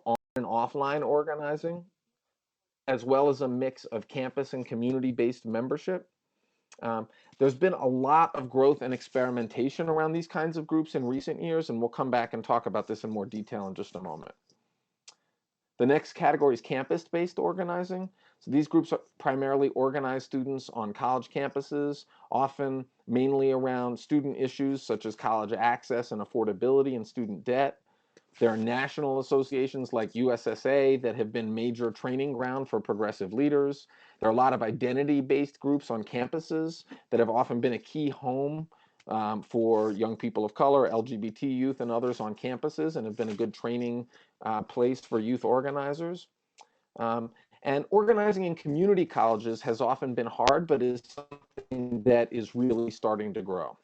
on and offline organizing, as well as a mix of campus and community-based membership. Um, there's been a lot of growth and experimentation around these kinds of groups in recent years, and we'll come back and talk about this in more detail in just a moment. The next category is campus-based organizing. So these groups primarily organize students on college campuses, often mainly around student issues such as college access and affordability and student debt. There are national associations like USSA that have been major training ground for progressive leaders. There are a lot of identity-based groups on campuses that have often been a key home for young people of color, LGBT youth, and others on campuses, and have been a good training place for youth organizers. Um, and organizing in community colleges has often been hard, but is something that is really starting to grow.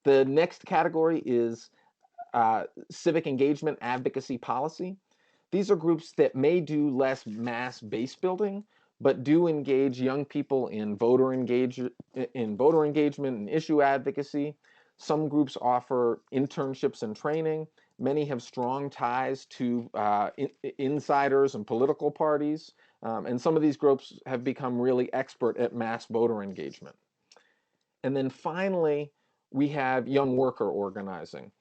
The next category is civic engagement advocacy policy. These are groups that may do less mass base building, but do engage young people in voter engagement and issue advocacy. Some groups offer internships and training. Many have strong ties to insiders and political parties. And some of these groups have become really expert at mass voter engagement. And then finally, we have young worker organizing.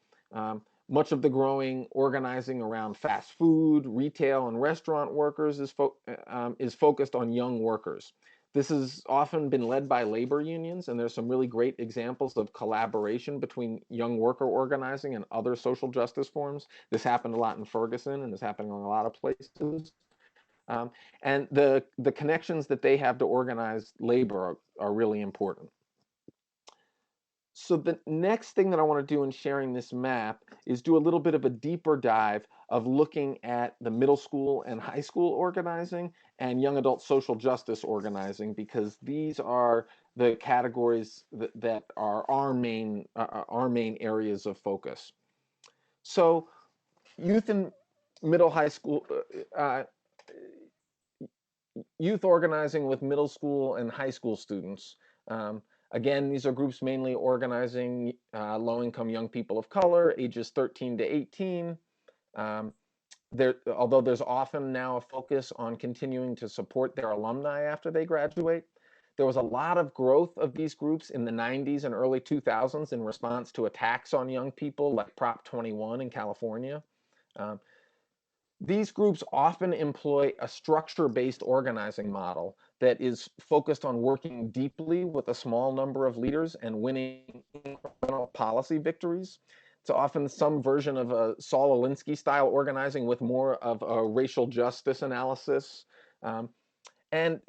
Much of the growing organizing around fast food, retail, and restaurant workers is focused on young workers. This has often been led by labor unions, and there's some really great examples of collaboration between young worker organizing and other social justice forms. This happened a lot in Ferguson, and is happening in a lot of places. Um, and the connections that they have to organize labor are really important. So the next thing that I want to do in sharing this map is do a little bit of a deeper dive of looking at the middle school and high school organizing and young adult social justice organizing, because these are the categories that are our main areas of focus. So youth and middle high school youth organizing with middle school and high school students. Again, these are groups mainly organizing low-income young people of color, ages 13 to 18. Um, although there's often now a focus on continuing to support their alumni after they graduate, there was a lot of growth of these groups in the 90s and early 2000s in response to attacks on young people like Prop 21 in California. Um, these groups often employ a structure-based organizing model that is focused on working deeply with a small number of leaders and winning incremental policy victories. It's often some version of a Saul Alinsky style organizing with more of a racial justice analysis. Um, and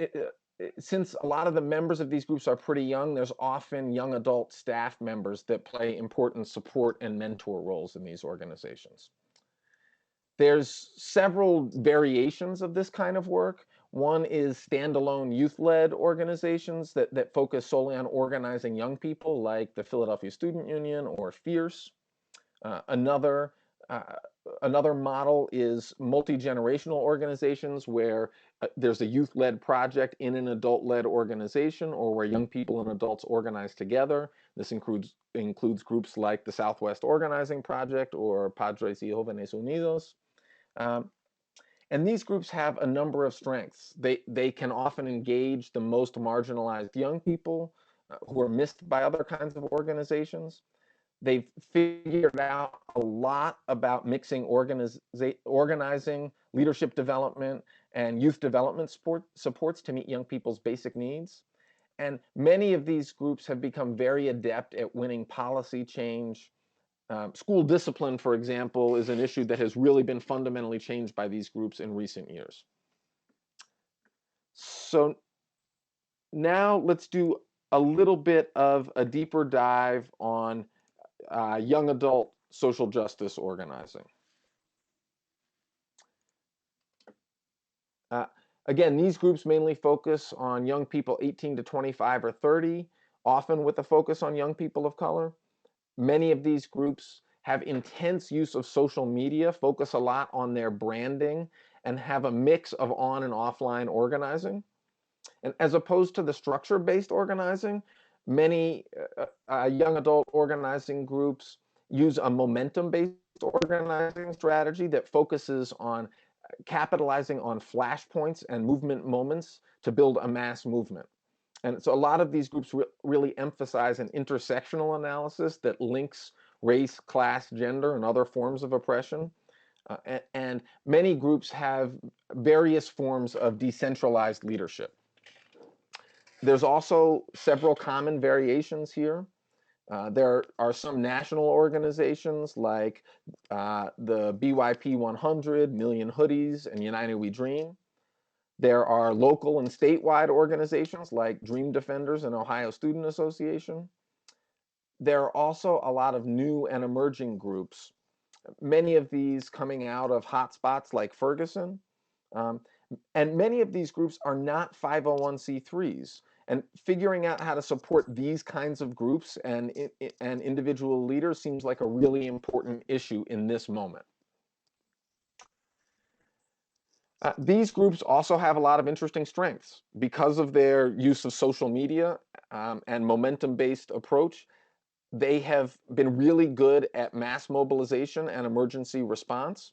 since a lot of the members of these groups are pretty young, there's often young adult staff members that play important support and mentor roles in these organizations. There's several variations of this kind of work. One is standalone youth-led organizations that focus solely on organizing young people, like the Philadelphia Student Union or Fierce. Uh, another uh, Another model is multi-generational organizations where there's a youth-led project in an adult-led organization, or where young people and adults organize together. This includes groups like the Southwest Organizing Project or Padres y Jóvenes Unidos. Um, and these groups have a number of strengths. They can often engage the most marginalized young people who are missed by other kinds of organizations. They've figured out a lot about mixing organizing, leadership development, and youth development supports to meet young people's basic needs. And many of these groups have become very adept at winning policy change. School discipline, for example, is an issue that has really been fundamentally changed by these groups in recent years. So now let's do a little bit of a deeper dive on young adult social justice organizing. Uh, Again, these groups mainly focus on young people 18 to 25 or 30, often with a focus on young people of color. Many of these groups have intense use of social media, focus a lot on their branding, and have a mix of on and offline organizing. And as opposed to the structure-based organizing, many young adult organizing groups use a momentum-based organizing strategy that focuses on capitalizing on flashpoints and movement moments to build a mass movement. And so a lot of these groups really emphasize an intersectional analysis that links race, class, gender, and other forms of oppression. And many groups have various forms of decentralized leadership. There's also several common variations here. There are some national organizations like the BYP 100, Million Hoodies, and United We Dream. There are local and statewide organizations like Dream Defenders and Ohio Student Association. There are also a lot of new and emerging groups, many of these coming out of hotspots like Ferguson. Um, and many of these groups are not 501c3s. And figuring out how to support these kinds of groups and individual leaders seems like a really important issue in this moment. These groups also have a lot of interesting strengths because of their use of social media and momentum-based approach. They have been really good at mass mobilization and emergency response.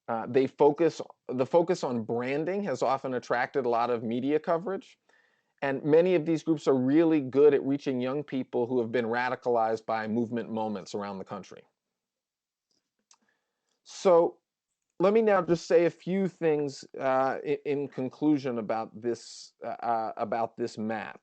The focus on branding has often attracted a lot of media coverage. And many of these groups are really good at reaching young people who have been radicalized by movement moments around the country. So let me now just say a few things in conclusion about this map.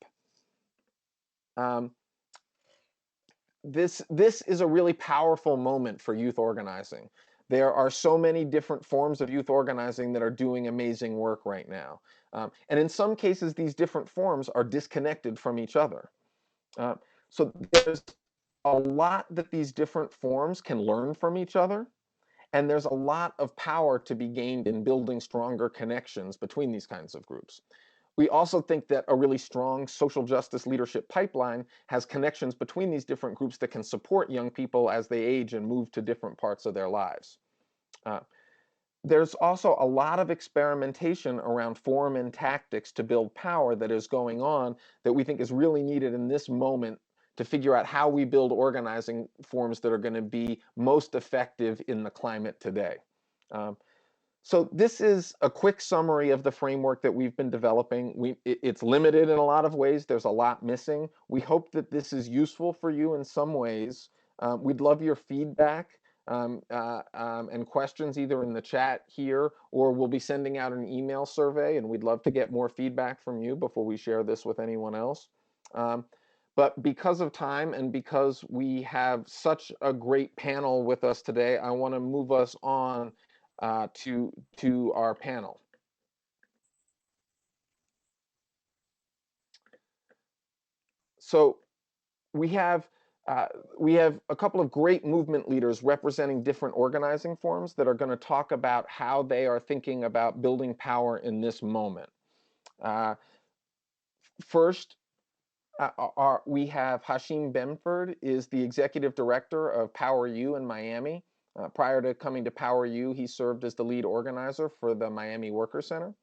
This is a really powerful moment for youth organizing. There are so many different forms of youth organizing that are doing amazing work right now. And in some cases, these different forms are disconnected from each other. So there's a lot that these different forms can learn from each other. And there's a lot of power to be gained in building stronger connections between these kinds of groups. We also think that a really strong social justice leadership pipeline has connections between these different groups that can support young people as they age and move to different parts of their lives. There's also a lot of experimentation around form and tactics to build power that is going on that we think is really needed in this moment to figure out how we build organizing forms that are going to be most effective in the climate today. So this is a quick summary of the framework that we've been developing. It's limited in a lot of ways. There's a lot missing. We hope that this is useful for you in some ways. We'd love your feedback and questions either in the chat here, or we'll be sending out an email survey, and we'd love to get more feedback from you before we share this with anyone else. But because of time and because we have such a great panel with us today, I want to move us on to our panel. So we have a couple of great movement leaders representing different organizing forms that are going to talk about how they are thinking about building power in this moment. First, we have Hashim Benford, is the executive director of Power U in Miami. Prior to coming to Power U, he served as the lead organizer for the Miami Worker Center.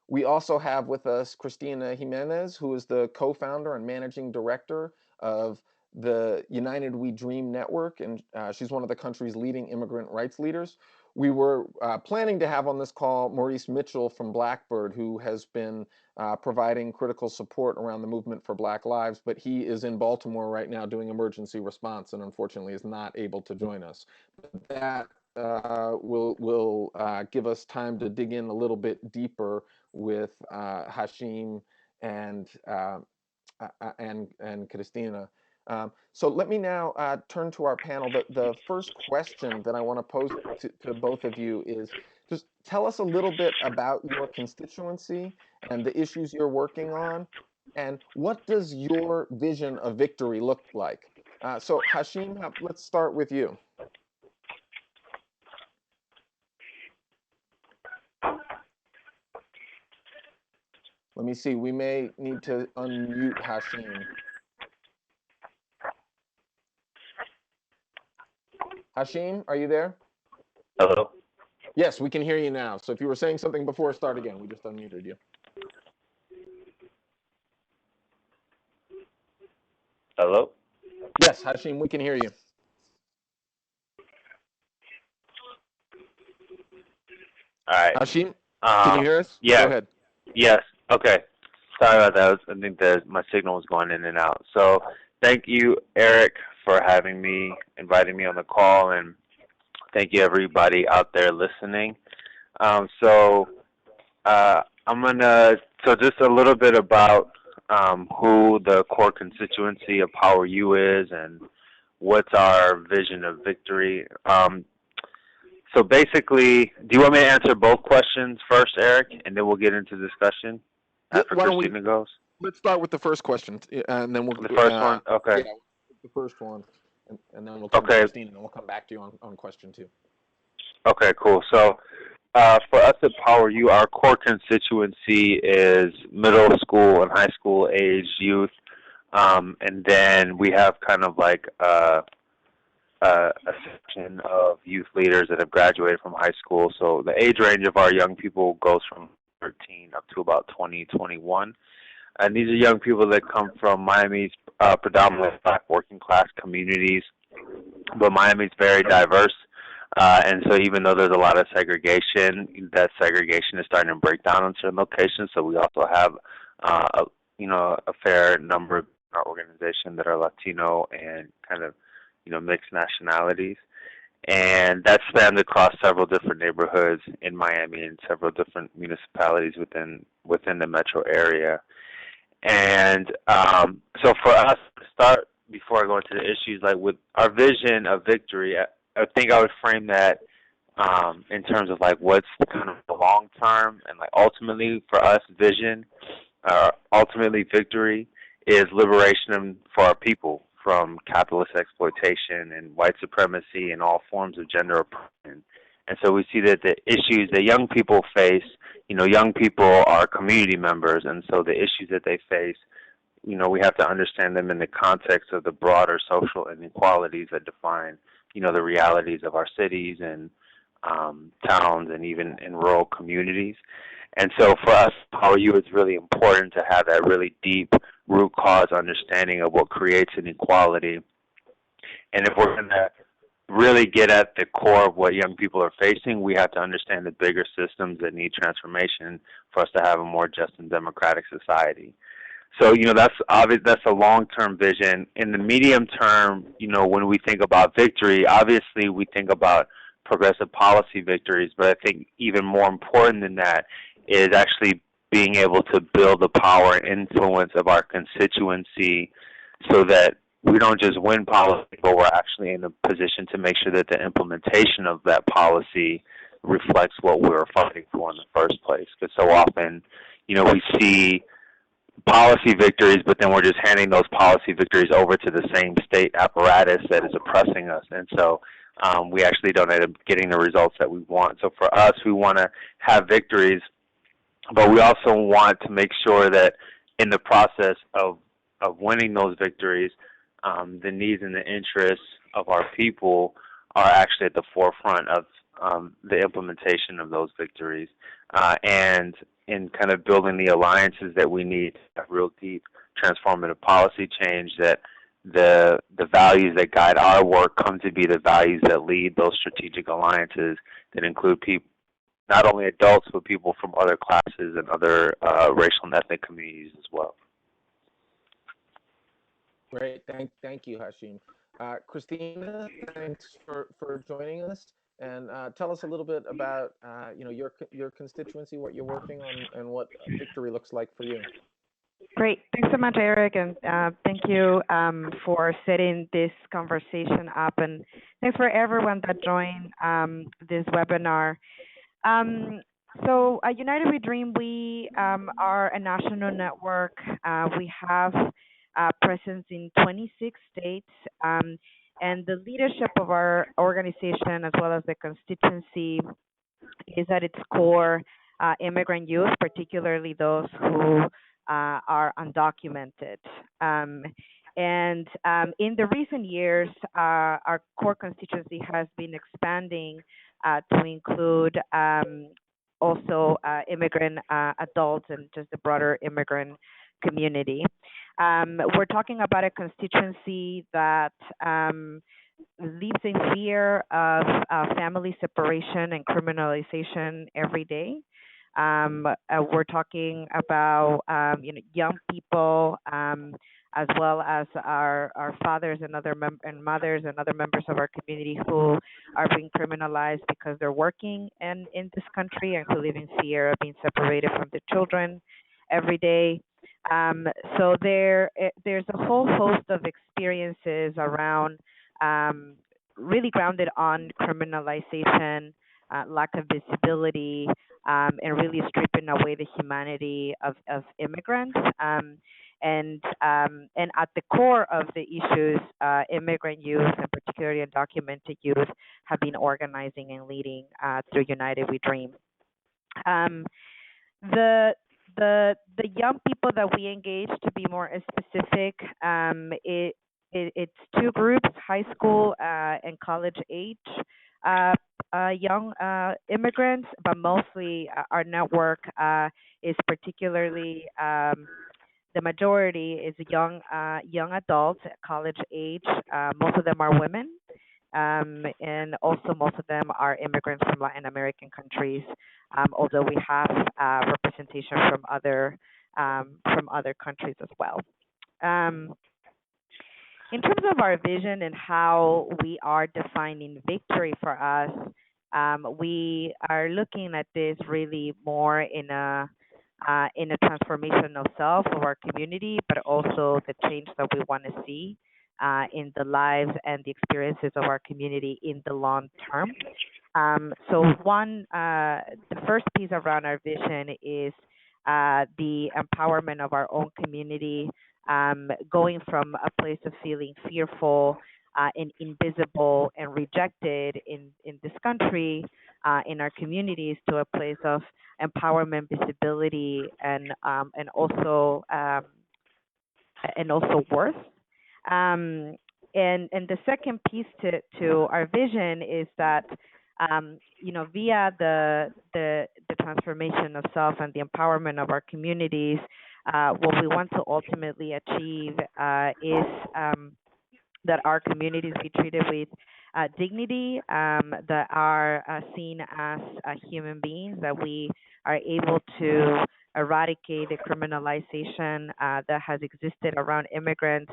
We also have with us Cristina Jimenez, who is the co-founder and managing director of the United We Dream Network, and she's one of the country's leading immigrant rights leaders. We were planning to have on this call Maurice Mitchell from Blackbird, who has been providing critical support around the movement for Black Lives, but he is in Baltimore right now doing emergency response and unfortunately is not able to join us. That will give us time to dig in a little bit deeper with Hashim and Cristina. So let me now turn to our panel. The first question that I want to pose to both of you is, just tell us a little bit about your constituency and the issues you're working on, and what does your vision of victory look like? So Hashim, let's start with you. Let me see, we may need to unmute Hashim. Hashim, are you there? Hello? Yes, we can hear you now. So if you were saying something before, start again. We just unmuted you. Hello? Yes, Hashim, we can hear you. All right. Hashim, can you Um, hear us? Go yeah, ahead. yes. Okay. Sorry about that. I think that my signal was going in and out. So thank you, Eric, for having me, inviting me on the call, and thank you everybody out there listening. So I'm gonna just a little bit about who the core constituency of Power U is and what's our vision of victory. So basically, do you want me to answer both questions first, Eric, and then we'll get into discussion Yeah, after why don't we Christina goes? let's start with the first question, and then The first one? Okay. yeah, the first one, and then we'll turn to Okay. Christine, and then we'll come back to you on question two. Okay, cool. So for us at Power U, our core constituency is middle school and high school age youth. And then we have kind of like a section of youth leaders that have graduated from high school. So the age range of our young people goes from 13 up to about 20, 21. And these are young people that come from Miami's predominantly black working class communities, but Miami's very diverse. And so even though there's a lot of segregation, that segregation is starting to break down in certain locations. So we also have, a fair number of our organization that are Latino and kind of, mixed nationalities. And that's spanned across several different neighborhoods in Miami and several different municipalities within the metro area. And so for us to start, before I go into the issues, like with our vision of victory, I think I would frame that in terms of like what's kind of the long term and like ultimately for us vision, ultimately victory is liberation for our people from capitalist exploitation and white supremacy and all forms of gender oppression. And so we see that the issues that young people face, young people are community members, and so the issues that they face, we have to understand them in the context of the broader social inequalities that define, the realities of our cities and towns and even in rural communities. And so for us, Power U, it's really important to have that really deep root cause understanding of what creates inequality. And if we're going to really get at the core of what young people are facing, we have to understand the bigger systems that need transformation for us to have a more just and democratic society. So, that's obvious. That's a long-term vision. In the medium term, when we think about victory, obviously we think about progressive policy victories, but I think even more important than that is actually being able to build the power and influence of our constituency so that we don't just win policy, but we're actually in a position to make sure that the implementation of that policy reflects what we were fighting for in the first place. Because so often, we see policy victories, but then we're just handing those policy victories over to the same state apparatus that is oppressing us. And so we actually don't end up getting the results that we want. So for us, we want to have victories, but we also want to make sure that in the process of winning those victories, the needs and the interests of our people are actually at the forefront of the implementation of those victories, and in kind of building the alliances that we need to have real deep transformative policy change, that the values that guide our work come to be the values that lead those strategic alliances that include people, not only adults, but people from other classes and other racial and ethnic communities as well. Great, thank you, Hashim. Christina, thanks for joining us, and tell us a little bit about your constituency, what you're working on, and what victory looks like for you. Great. Thanks so much, Eric, and thank you for setting this conversation up, and thanks for everyone that joined this webinar. Um, so, United We Dream, we are a national network. We have presence in 26 states, and the leadership of our organization, as well as the constituency, is at its core immigrant youth, particularly those who are undocumented. Um, and in the recent years, our core constituency has been expanding to include also immigrant adults and just the broader immigrant community. We're talking about a constituency that lives in fear of family separation and criminalization every day. We're talking about young people, as well as our fathers and and mothers and other members of our community who are being criminalized because they're working in this country and who live in fear of being separated from their children every day. So there's a whole host of experiences around, um, really grounded on criminalization, lack of visibility, and really stripping away the humanity of immigrants. And at the core of the issues, immigrant youth, and particularly undocumented youth, have been organizing and leading through United We Dream. Um, the the young people that we engage, to be more specific, it's two groups: high school and college age uh, young immigrants, but mostly our network is particularly, the majority is young adults at college age. Most of them are women, and also most of them are immigrants from Latin American countries. Although we have representation from other countries as well. Um, in terms of our vision and how we are defining victory for us, we are looking at this really more in a transformation of self of our community, but also the change that we want to see in the lives and the experiences of our community in the long term. The first piece around our vision is the empowerment of our own community, going from a place of feeling fearful and invisible and rejected in this country, in our communities, to a place of empowerment, visibility, and also worth. Um, and the second piece to our vision is that, via the transformation of self and the empowerment of our communities, what we want to ultimately achieve is, that our communities be treated with dignity, that are seen as human beings, that we are able to eradicate the criminalization that has existed around immigrants.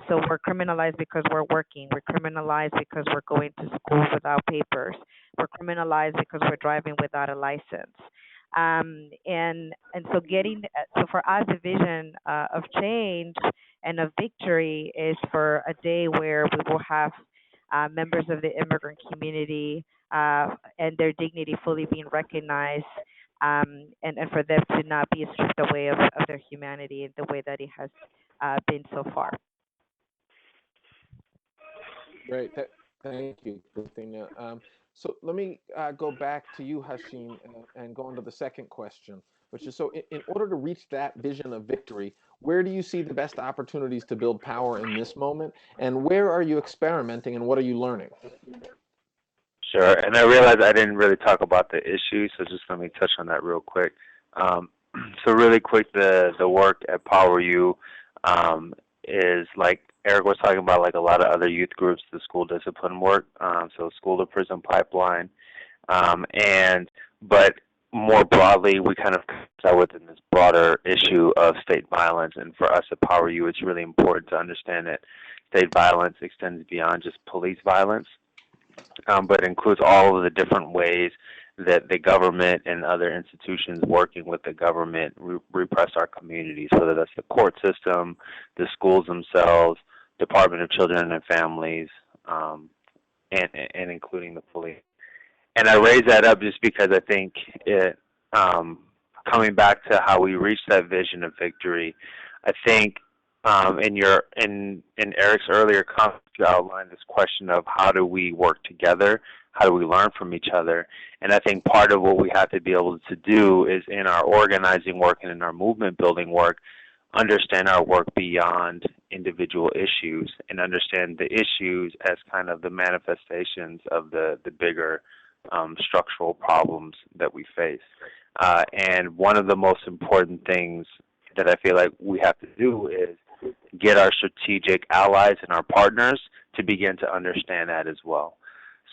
So we're criminalized because we're working. We're criminalized because we're going to school without papers. We're criminalized because we're driving without a license. And so for us, the vision of change and of victory is for a day where we will have members of the immigrant community and their dignity fully being recognized, and for them to not be stripped away of their humanity in the way that it has been so far. Great. Thank you, Christina. So let me go back to you, Hashim, and go on to the second question, which is, so in order to reach that vision of victory, where do you see the best opportunities to build power in this moment? And where are you experimenting, and what are you learning? Sure, and I realize I didn't really talk about the issue, so just let me touch on that real quick. So really quick, the work at PowerU is, like Eric was talking about, like a lot of other youth groups, the school discipline work, so school to prison pipeline, but more broadly, we kind of out within this broader issue of state violence, and for us at PowerU, it's really important to understand that state violence extends beyond just police violence, but includes all of the different ways that the government and other institutions working with the government repress our communities, whether that's the court system, the schools themselves, Department of Children and Families, and including the police. And I raise that up just because I think it, coming back to how we reach that vision of victory, I think in Eric's earlier comments, you outlined this question of how do we work together, how do we learn from each other, and I think part of what we have to be able to do is, in our organizing work and in our movement building work, understand our work beyond individual issues and understand the issues as kind of the manifestations of the bigger structural problems that we face. And one of the most important things that I feel like we have to do is get our strategic allies and our partners to begin to understand that as well.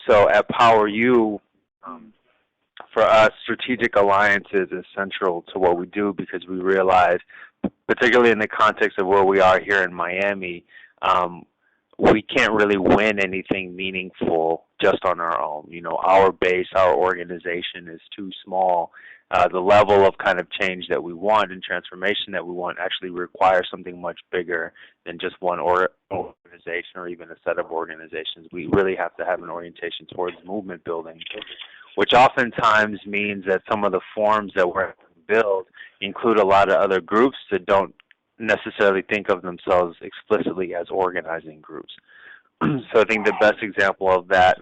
So at PowerU, for us, strategic alliances is central to what we do because we realize, particularly in the context of where we are here in Miami, we can't really win anything meaningful just on our own. You know, our base, our organization is too small. The level of kind of change that we want and transformation that we want actually requires something much bigger than just one organization or even a set of organizations. We really have to have an orientation towards movement building, which oftentimes means that some of the forms that we're build include a lot of other groups that don't necessarily think of themselves explicitly as organizing groups. So I think the best example of that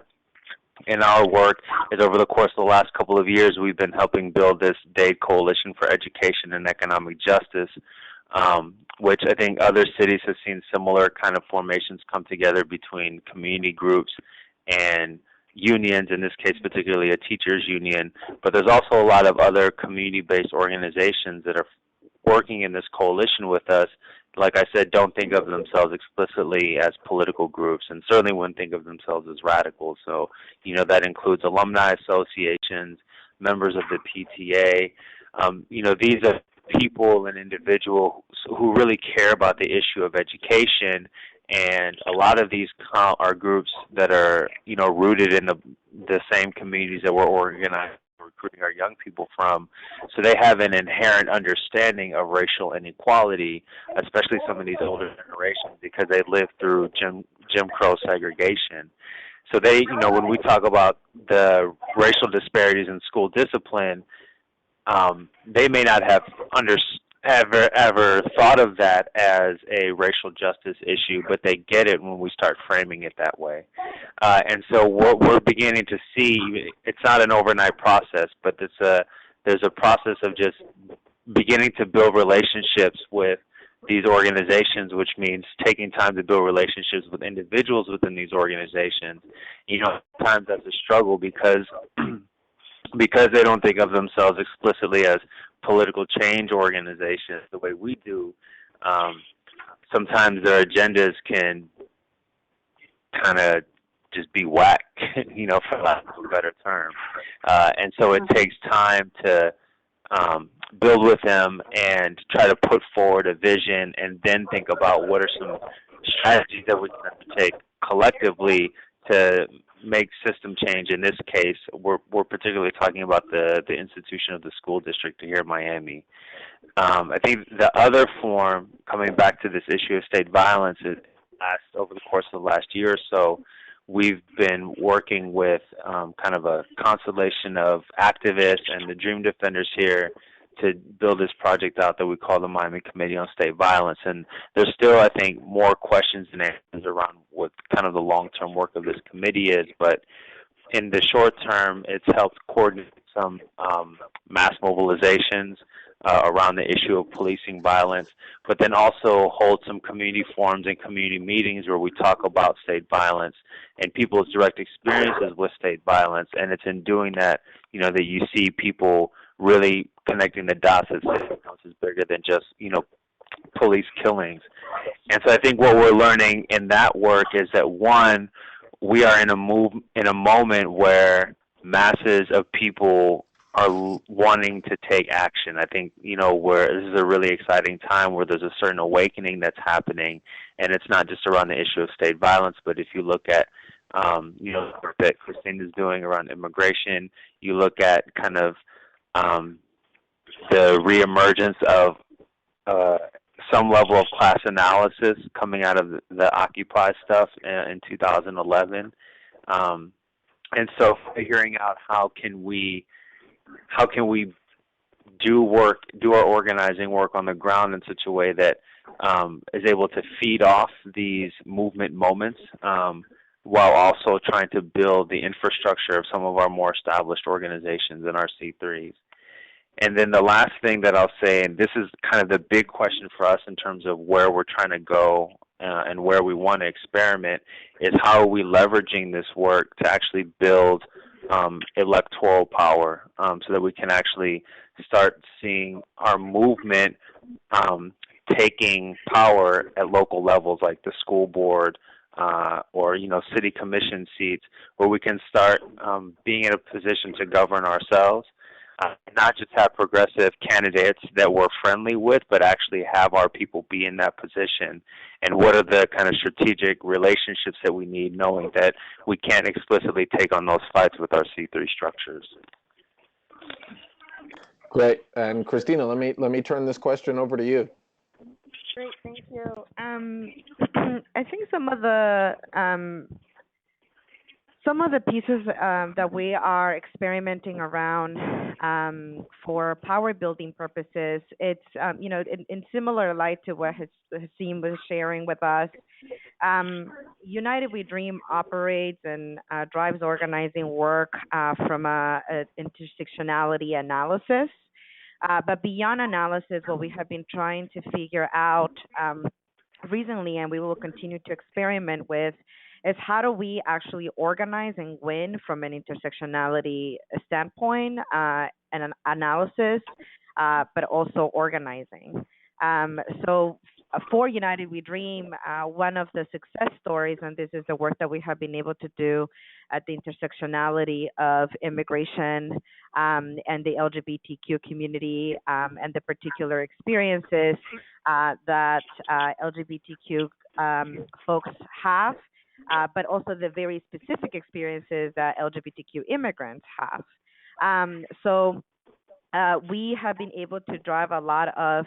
in our work is over the course of the last couple of years, we've been helping build this DADE Coalition for Education and Economic Justice, which I think other cities have seen similar kind of formations come together between community groups and unions, in this case particularly a teachers union, but there's also a lot of other community-based organizations that are working in this coalition with us. Like I said, don't think of themselves explicitly as political groups and certainly wouldn't think of themselves as radicals. So, you know, that includes alumni associations, members of the PTA. You know, these are people and individuals who really care about the issue of education, and a lot of these are groups that are, you know, rooted in the same communities that we're organizing, recruiting our young people from. So they have an inherent understanding of racial inequality, especially some of these older generations, because they lived through Jim Crow segregation. So they, you know, when we talk about the racial disparities in school discipline, they may not have ever thought of that as a racial justice issue, but they get it when we start framing it that way. And so what we're beginning to see, it's not an overnight process, but there's a process of just beginning to build relationships with these organizations, which means taking time to build relationships with individuals within these organizations. You know, sometimes that's a struggle because they don't think of themselves explicitly as political change organizations the way we do. Sometimes their agendas can kind of just be whack, you know, for lack of a better term. And so it takes time to build with them and try to put forward a vision and then think about what are some strategies that we can take collectively to make system change. In this case, we're particularly talking about the institution of the school district here in Miami. I think the other form, coming back to this issue of state violence, is over the course of the last year or so, we've been working with kind of a constellation of activists and the Dream Defenders here to build this project out that we call the Miami Committee on State Violence. And there's still, I think, more questions than answers around what kind of the long-term work of this committee is. But in the short term, it's helped coordinate some mass mobilizations around the issue of policing violence, but then also hold some community forums and community meetings where we talk about state violence and people's direct experiences with state violence. And it's in doing that, you know, that you see people really connecting the dots that state violence is bigger than just, you know, police killings. And so I think what we're learning in that work is that, one, we are in a moment where masses of people are wanting to take action. I think, you know, where this is a really exciting time where there's a certain awakening that's happening, and it's not just around the issue of state violence, but if you look at, you know, the work that Christine is doing around immigration, you look at kind of the reemergence of some level of class analysis coming out of the Occupy stuff in 2011. And so figuring out how can we do our organizing work on the ground in such a way that is able to feed off these movement moments while also trying to build the infrastructure of some of our more established organizations and our C3s. And then the last thing that I'll say, and this is kind of the big question for us in terms of where we're trying to go and where we want to experiment, is how are we leveraging this work to actually build electoral power so that we can actually start seeing our movement taking power at local levels like the school board or city commission seats, where we can start being in a position to govern ourselves, not just have progressive candidates that we're friendly with, but actually have our people be in that position. And what are the kind of strategic relationships that we need, knowing that we can't explicitly take on those fights with our C3 structures. Great. And Christina, let me turn this question over to you. Great, thank you. I think some of the pieces that we are experimenting around for power building purposes, it's in similar light to what Hasim was sharing with us. United We Dream operates and drives organizing work from a intersectionality analysis. But beyond analysis, what we have been trying to figure out recently, and we will continue to experiment with, is how do we actually organize and win from an intersectionality standpoint and an analysis, but also organizing. So for United We Dream, one of the success stories, and this is the work that we have been able to do at the intersectionality of immigration and the LGBTQ community and the particular experiences that LGBTQ folks have, but also the very specific experiences that LGBTQ immigrants have. So we have been able to drive a lot of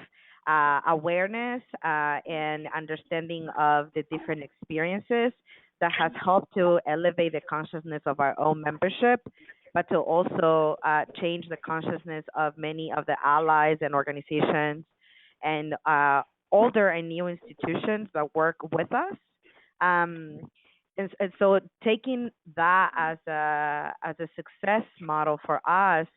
awareness and understanding of the different experiences that has helped to elevate the consciousness of our own membership, but to also change the consciousness of many of the allies and organizations and older and new institutions that work with us. And so taking that as a success model for us,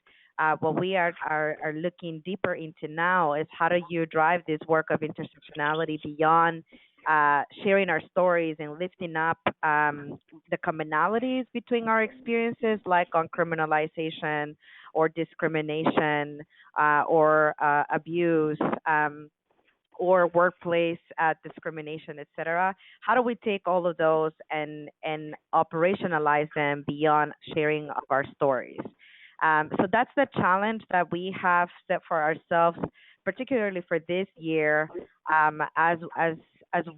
what we are looking deeper into now is how do you drive this work of intersectionality beyond sharing our stories and lifting up the commonalities between our experiences, like on criminalization or discrimination or abuse or workplace discrimination, et cetera. How do we take all of those and operationalize them beyond sharing of our stories? So that's the challenge that we have set for ourselves, particularly for this year, as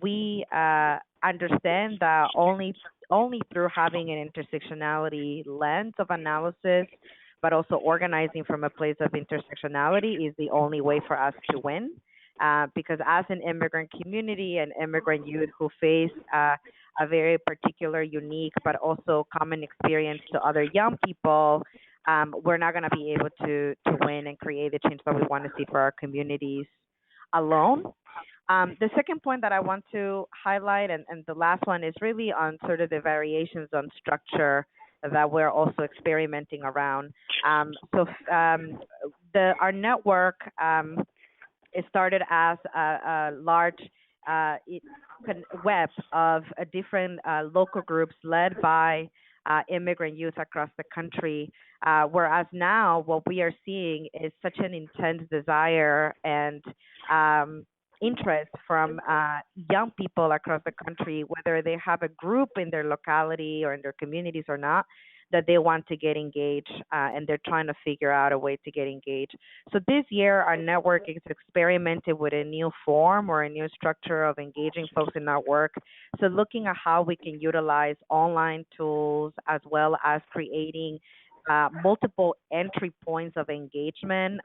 we understand that only through having an intersectionality lens of analysis, but also organizing from a place of intersectionality is the only way for us to win. Because as an immigrant community and immigrant youth who face a very particular, unique, but also common experience to other young people, we're not going to be able to win and create the change that we want to see for our communities alone. The second point that I want to highlight, and the last one, is really on sort of the variations on structure that we're also experimenting around. Our network it started as a large web of different local groups led by immigrant youth across the country, whereas now what we are seeing is such an intense desire and interest from young people across the country, whether they have a group in their locality or in their communities or not, that they want to get engaged and they're trying to figure out a way to get engaged. So this year, our network is experimented with a new form or a new structure of engaging folks in our work. So looking at how we can utilize online tools as well as creating multiple entry points of engagement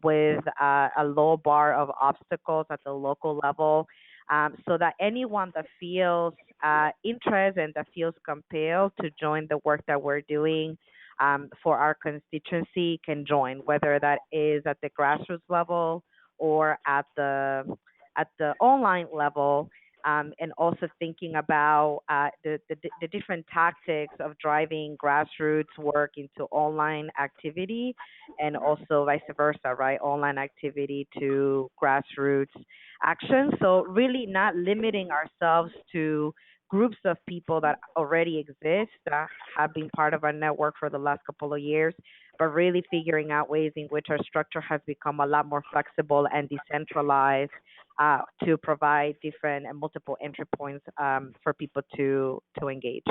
with a low bar of obstacles at the local level, so that anyone that feels interest and that feels compelled to join the work that we're doing for our constituency can join, whether that is at the grassroots level or at the online level. And also thinking about the different tactics of driving grassroots work into online activity, and also vice versa, right? Online activity to grassroots action. So really not limiting ourselves to groups of people that already exist, that have been part of our network for the last couple of years, but really figuring out ways in which our structure has become a lot more flexible and decentralized to provide different and multiple entry points for people to engage.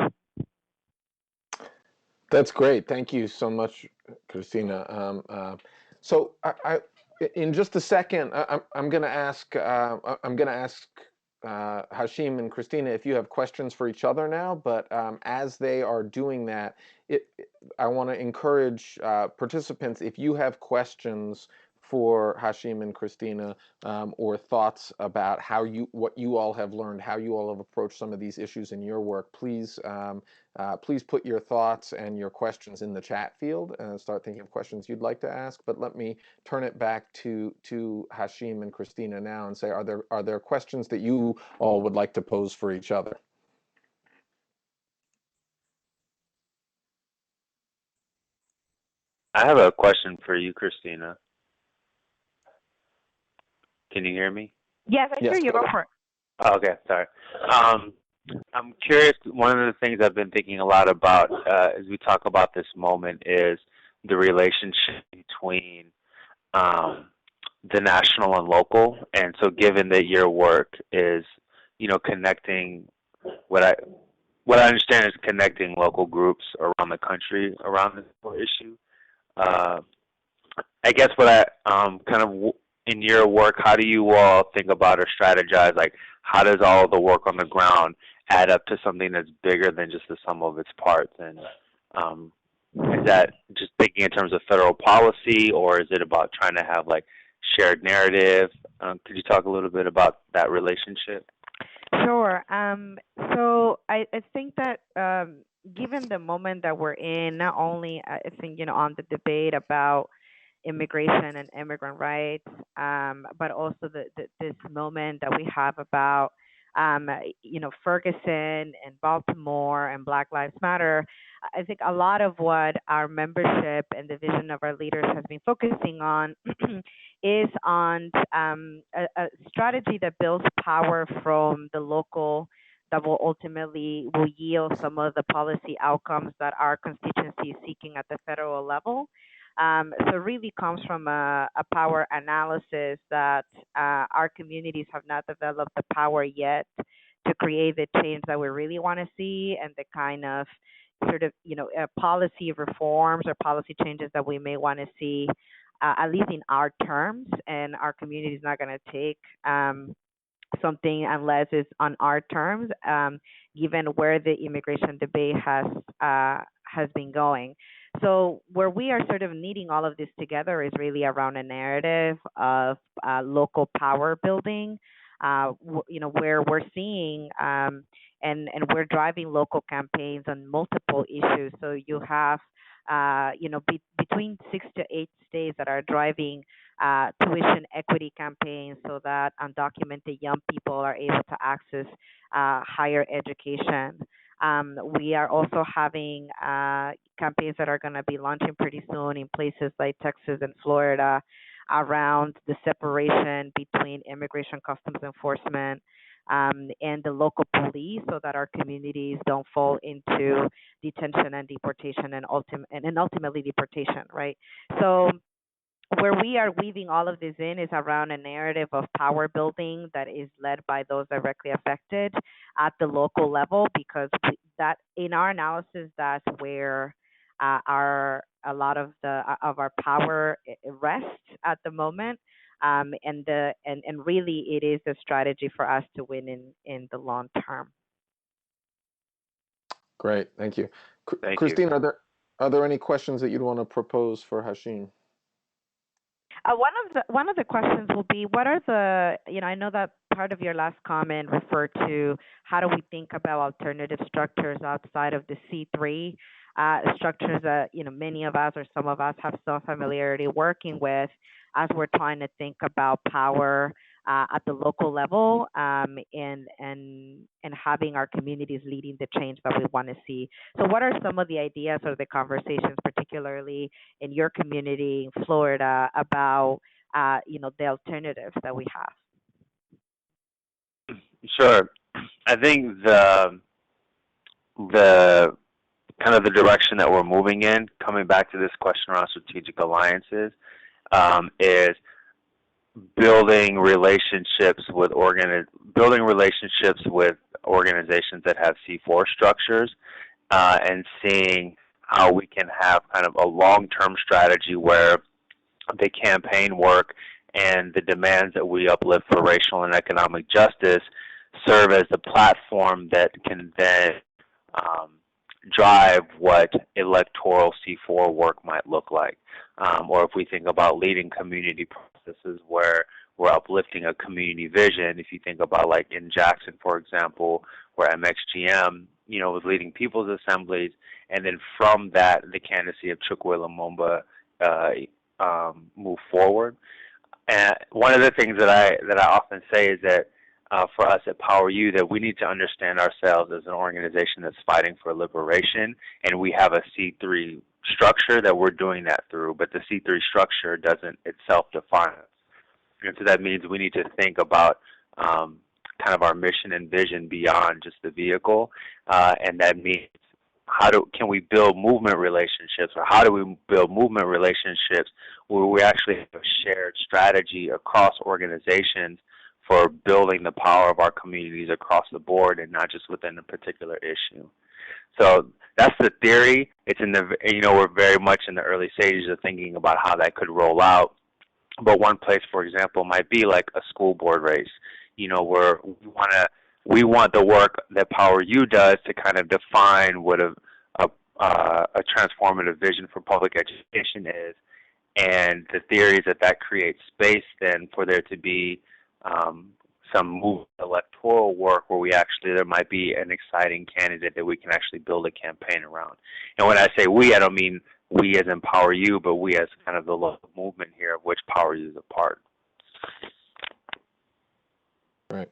That's great. Thank you so much, Christina. So in just a second, I'm going to ask Hashim and Christina if you have questions for each other now. But as they are doing that, I want to encourage participants, if you have questions for Hashim and Christina, or thoughts about what you all have learned, how you all have approached some of these issues in your work, please please put your thoughts and your questions in the chat field and start thinking of questions you'd like to ask. But let me turn it back to Hashim and Christina now and say, are there questions that you all would like to pose for each other? I have a question for you, Christina. Can you hear me? Yes, I hear you. Go for it. Oh, okay, sorry. I'm curious, one of the things I've been thinking a lot about as we talk about this moment is the relationship between the national and local. And so given that your work is, connecting what I understand is connecting local groups around the country around this issue. I guess what in your work, how do you all think about or strategize? Like, how does all the work on the ground add up to something that's bigger than just the sum of its parts? And is that just thinking in terms of federal policy, or is it about trying to have like shared narrative? Could you talk a little bit about that relationship? Sure. So I think that given the moment that we're in, not only I think on the debate about immigration and immigrant rights, but also this moment that we have about Ferguson and Baltimore and Black Lives Matter. I think a lot of what our membership and the vision of our leaders has been focusing on is on a strategy that builds power from the local that will ultimately yield some of the policy outcomes that our constituency is seeking at the federal level. So it really comes from a power analysis that our communities have not developed the power yet to create the change that we really want to see, and the kind of sort of policy reforms or policy changes that we may want to see, at least in our terms. And our community is not going to take something unless it's on our terms, given where the immigration debate has been going. So where we are sort of needing all of this together is really around a narrative of local power building, where we're seeing and we're driving local campaigns on multiple issues. So you have between 6 to 8 states that are driving tuition equity campaigns so that undocumented young people are able to access higher education. We are also having campaigns that are going to be launching pretty soon in places like Texas and Florida around the separation between immigration customs enforcement and the local police, so that our communities don't fall into detention and deportation and ultimately deportation, right? So where we are weaving all of this in is around a narrative of power building that is led by those directly affected at the local level, because that in our analysis, that's where a lot of our power rests at the moment, and really it is a strategy for us to win in the long term. Great, thank you. Thank Christine, you. Are there any questions that you'd want to propose for Hashim? One of the questions will be, what are the, I know that part of your last comment referred to how do we think about alternative structures outside of the C3 structures that, many of us or some of us have some familiarity working with as we're trying to think about power at the local level, and having our communities leading the change that we want to see. So what are some of the ideas or the conversations, particularly in your community in Florida, about the alternatives that we have? Sure. I think the kind of the direction that we're moving in, coming back to this question around strategic alliances, is building relationships with organizations that have C4 structures, and seeing how we can have kind of a long-term strategy where the campaign work and the demands that we uplift for racial and economic justice serve as the platform that can then drive what electoral C4 work might look like. Or if we think about leading community processes where we're uplifting a community vision, if you think about like in Jackson, for example, where MXGM, was leading people's assemblies, and then from that, the candidacy of Chukwu Lumumba move forward. And one of the things that I often say is that for us at Power U, that we need to understand ourselves as an organization that's fighting for liberation, and we have a C3 structure that we're doing that through, but the C3 structure doesn't itself define us. And so that means we need to think about kind of our mission and vision beyond just the vehicle, and that means can we build movement relationships, or how do we build movement relationships where we actually have a shared strategy across organizations for building the power of our communities across the board and not just within a particular issue. So that's the theory. It's in the, we're very much in the early stages of thinking about how that could roll out. But one place, for example, might be like a school board race, where we want the work that Power U does to kind of define what a transformative vision for public education is. And the theory is that creates space then for there to be some electoral work where there might be an exciting candidate that we can actually build a campaign around. And when I say we, I don't mean we as in Power U, but we as kind of the local movement here of which Power U is a part. Right.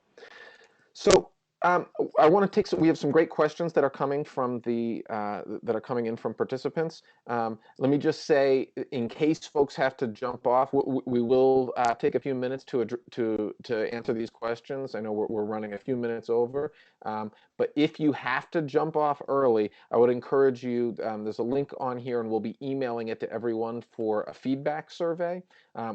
So I want to we have some great questions that are coming from coming in from participants. Let me just say, in case folks have to jump off, we will take a few minutes to answer these questions. I know we're running a few minutes over, but if you have to jump off early, I would encourage you. There's a link on here, and we'll be emailing it to everyone for a feedback survey.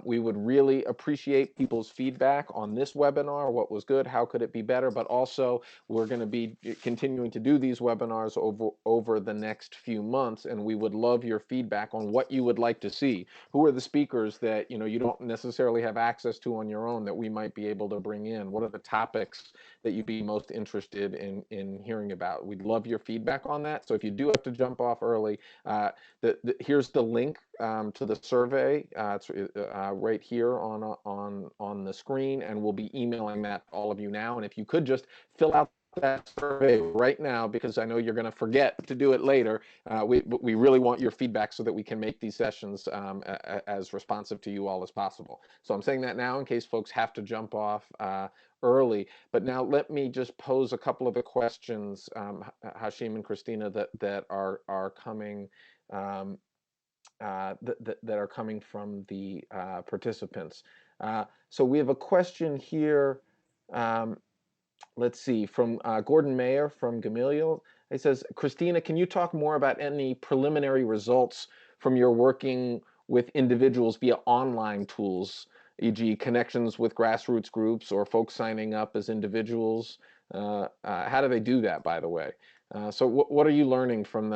We would really appreciate people's feedback on this webinar. What was good? How could it be better? But also, we're going to be continuing to do these webinars over the next few months, and we would love your feedback on what you would like to see. Who are the speakers that you don't necessarily have access to on your own that we might be able to bring in? What are the topics that you'd be most interested in hearing about? We'd love your feedback on that. So if you do have to jump off early, here's the link to the survey. It's right here on the screen, and we'll be emailing that to all of you now. And if you could just fill out that survey right now, because I know you're going to forget to do it later. We really want your feedback so that we can make these sessions as responsive to you all as possible. So I'm saying that now in case folks have to jump off early. But now let me just pose a couple of the questions, Hashim and Christina, that are coming. That are coming from the participants. So we have a question here. Let's see, from Gordon Mayer from Gamaliel. He says, Christina, can you talk more about any preliminary results from your working with individuals via online tools, e.g. connections with grassroots groups or folks signing up as individuals? How do they do that, by the way? So what are you learning from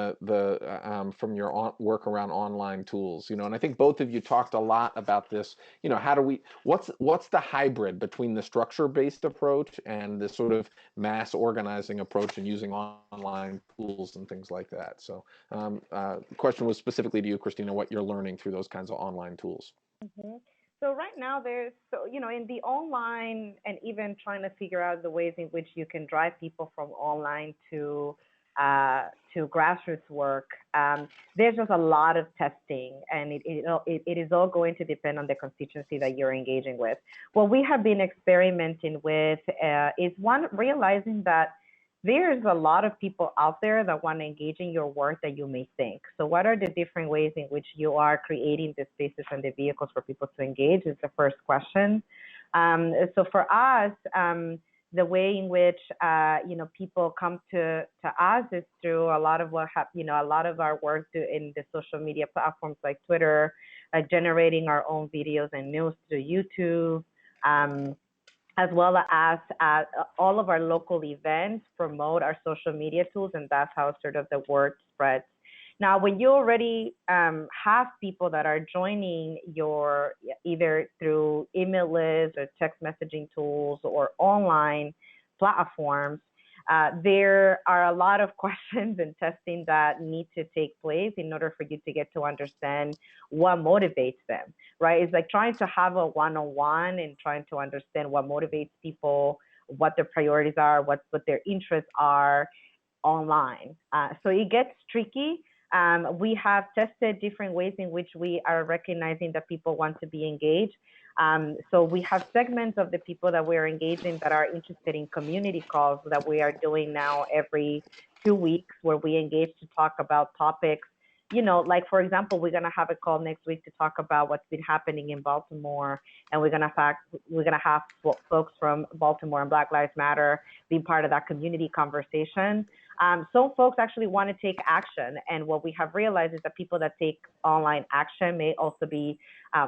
from your work around online tools? And I think both of you talked a lot about this. What's the hybrid between the structure-based approach and this sort of mass organizing approach and using online tools and things like that? So the question was specifically to you, Christina, what you're learning through those kinds of online tools. Mm-hmm. So right now there's, in the online, and even trying to figure out the ways in which you can drive people from online to grassroots work, there's just a lot of testing, and it is all going to depend on the constituency that you're engaging with. What we have been experimenting with is realizing that there's a lot of people out there that want to engage in your work that you may think. So what are the different ways in which you are creating the spaces and the vehicles for people to engage is the first question. So for us, the way in which people come to us is through a lot of a lot of our work in the social media platforms like Twitter, generating our own videos and news through YouTube, as well as all of our local events promote our social media tools, and that's how sort of the word spreads. Now, when you already have people that are joining your either through email lists or text messaging tools or online platforms, there are a lot of questions and testing that need to take place in order for you to get to understand what motivates them, right? It's like trying to have a one-on-one and trying to understand what motivates people, what their priorities are, what their interests are online. So it gets tricky. We have tested different ways in which we are recognizing that people want to be engaged. So we have segments of the people that we're engaging that are interested in community calls that we are doing now every 2 weeks, where we engage to talk about topics. Like, for example, we're going to have a call next week to talk about what's been happening in Baltimore, and we're going to have folks from Baltimore and Black Lives Matter be part of that community conversation. Some folks actually want to take action, and what we have realized is that people that take online action may also be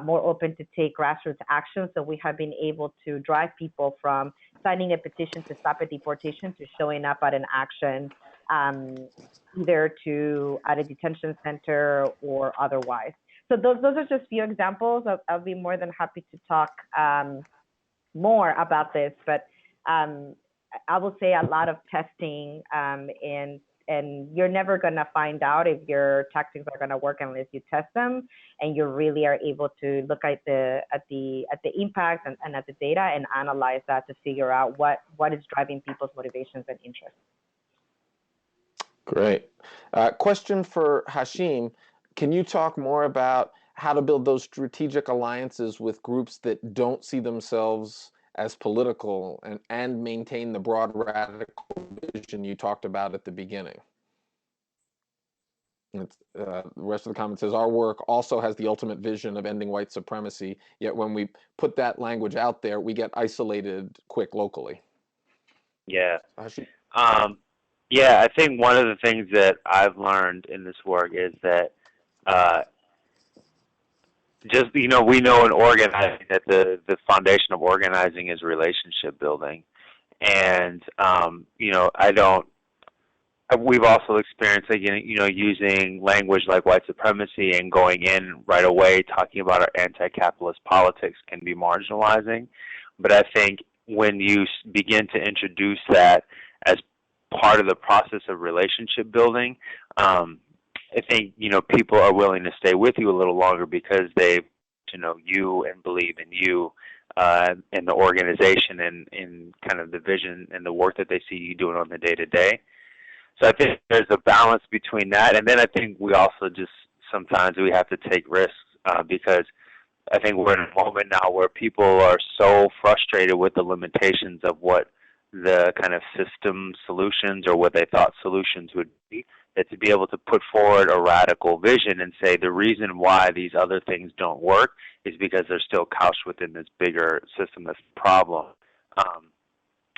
more open to take grassroots action. So we have been able to drive people from signing a petition to stop a deportation to showing up at an action, either at a detention center or otherwise. So those are just few examples. I'll be more than happy to talk more about this, but I will say a lot of testing, and you're never going to find out if your tactics are going to work unless you test them, and you really are able to look at the impact and at the data and analyze that to figure out what is driving people's motivations and interests. Great. Question for Hashim. Can you talk more about how to build those strategic alliances with groups that don't see themselves as political and maintain the broad radical vision you talked about at the beginning? The rest of the comment says, our work also has the ultimate vision of ending white supremacy, yet when we put that language out there, we get isolated quick locally. Yeah. Yeah, I think one of the things that I've learned in this work is that we know in organizing that the foundation of organizing is relationship building. And, we've also experienced, using language like white supremacy and going in right away talking about our anti-capitalist politics can be marginalizing. But I think when you begin to introduce that as part of the process of relationship building, I think, people are willing to stay with you a little longer because they know you and believe in you and the organization and in kind of the vision and the work that they see you doing on the day-to-day. So I think there's a balance between that. And then I think we also sometimes we have to take risks because I think we're in a moment now where people are so frustrated with the limitations of what the kind of system solutions or what they thought solutions would be, that to be able to put forward a radical vision and say the reason why these other things don't work is because they're still couched within this bigger system that's the problem.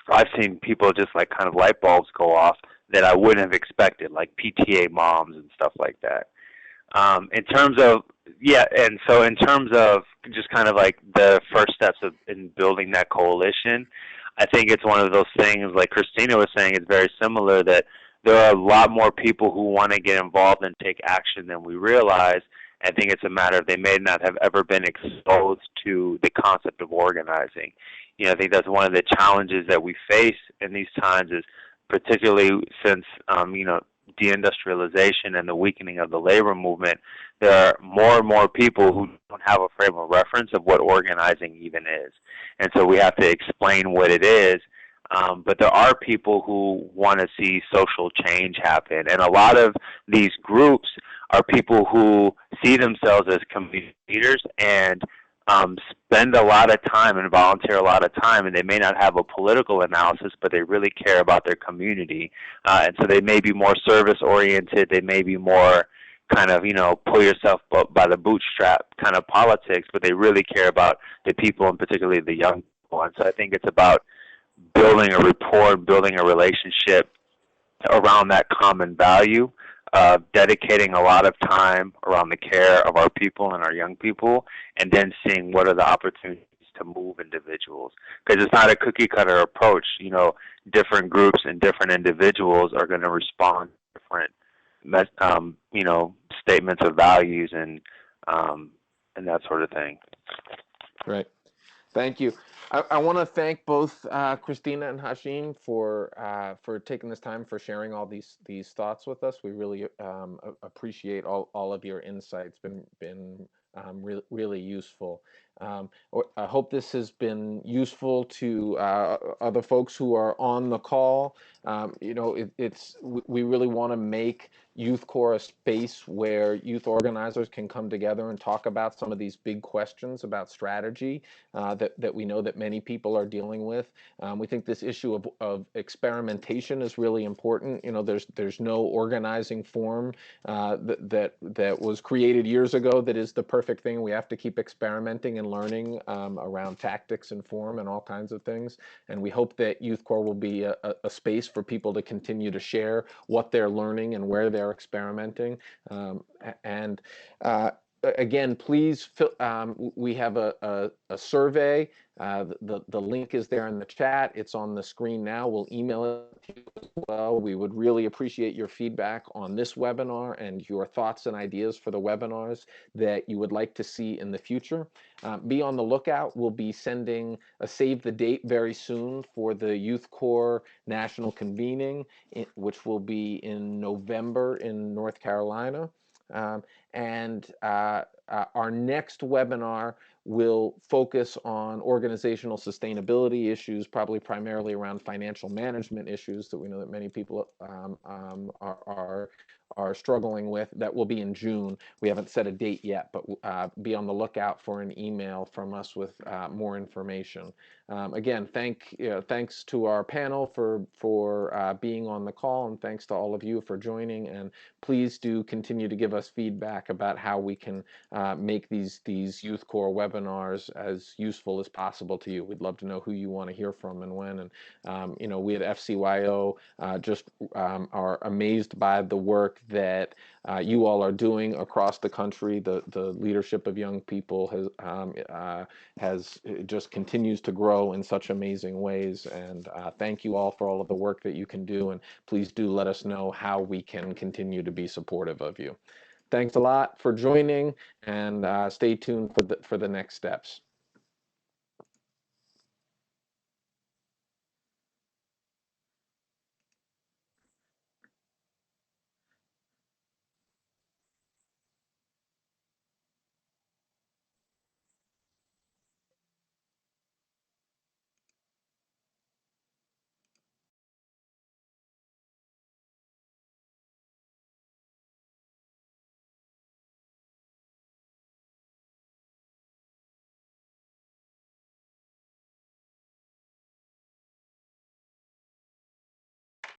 I've seen people just like kind of light bulbs go off that I wouldn't have expected, like PTA moms and stuff like that. In terms of just kind of like the first steps in building that coalition, I think it's one of those things, like Christina was saying, it's very similar, that there are a lot more people who want to get involved and take action than we realize. I think it's a matter of they may not have ever been exposed to the concept of organizing. I think that's one of the challenges that we face in these times, is particularly since, deindustrialization and the weakening of the labor movement, there are more and more people who don't have a frame of reference of what organizing even is. And so we have to explain what it is. But there are people who want to see social change happen. And a lot of these groups are people who see themselves as community leaders and spend a lot of time and volunteer a lot of time, and they may not have a political analysis, but they really care about their community. And so they may be more service-oriented. They may be more kind of, pull yourself by the bootstrap kind of politics, but they really care about the people and particularly the young people. And so I think it's about building a rapport, building a relationship around that common value, dedicating a lot of time around the care of our people and our young people, and then seeing what are the opportunities to move individuals. Because it's not a cookie cutter approach. You know, different groups and different individuals are going to respond to different, you know, statements of values and that sort of thing. Right. Thank you. I want to thank both Christina and Hashim for taking this time, for sharing all these thoughts with us. We really appreciate all of your insights. Been really useful. I hope this has been useful to other folks who are on the call. You know, we really want to make Youth Core a space where youth organizers can come together and talk about some of these big questions about strategy that we know that many people are dealing with. We think this issue of experimentation is really important. You know, there's no organizing form that was created years ago that is the perfect thing. We have to keep experimenting and learning around tactics and form and all kinds of things. And we hope that Youth Core will be a space for people to continue to share what they're learning and where they're experimenting. And again, please, we have a survey. The link is there in the chat. It's on the screen now. We'll email it to you as well. We would really appreciate your feedback on this webinar and your thoughts and ideas for the webinars that you would like to see in the future. Be on the lookout. We'll be sending a save the date very soon for the Youth Core National Convening, which will be in November in North Carolina. And our next webinar will focus on organizational sustainability issues, probably primarily around financial management issues that we know that many people are struggling with. That will be in June. We haven't set a date yet, but be on the lookout for an email from us with more information. Again, thanks to our panel for being on the call, and thanks to all of you for joining. And please do continue to give us feedback about how we can make these Youth Core webinars as useful as possible to you. We'd love to know who you want to hear from and when. And you know, we at FCYO just are amazed by the work that you all are doing across the country. The leadership of young people has just continues to grow in such amazing ways. And thank you all for all of the work that you can do. And please do let us know how we can continue to be supportive of you. Thanks a lot for joining, and stay tuned for the next steps.